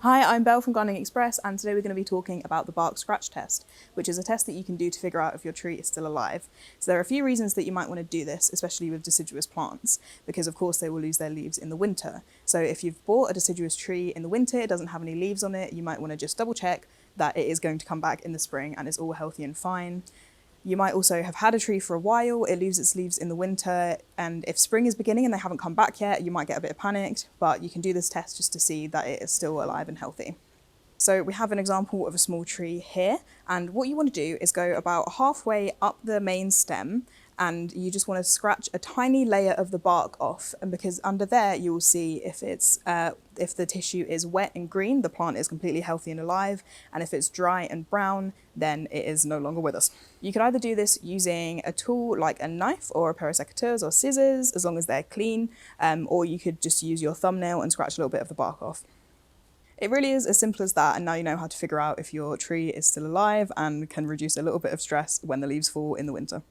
Hi, I'm Belle from Gardening Express, and today we're going to be talking about the bark scratch test, which is a test that you can do to figure out if your tree is still alive. So there are a few reasons that you might want to do this, especially with deciduous plants, because of course they will lose their leaves in the winter. So if you've bought a deciduous tree in the winter, it doesn't have any leaves on it, you might want to just double check that it is going to come back in the spring and is all healthy and fine. You might also have had a tree for a while, it loses its leaves in the winter, and if spring is beginning and they haven't come back yet, you might get a bit panicked, but you can do this test just to see that it is still alive and healthy. So we have an example of a small tree here, and what you want to do is go about halfway up the main stem, and you just want to scratch a tiny layer of the bark off, and because under there you will see if the tissue is wet and green, the plant is completely healthy and alive, and if it's dry and brown, then it is no longer with us. You can either do this using a tool like a knife or a pair of secateurs or scissors, as long as they're clean, or you could just use your thumbnail and scratch a little bit of the bark off. It really is as simple as that, and now you know how to figure out if your tree is still alive and can reduce a little bit of stress when the leaves fall in the winter.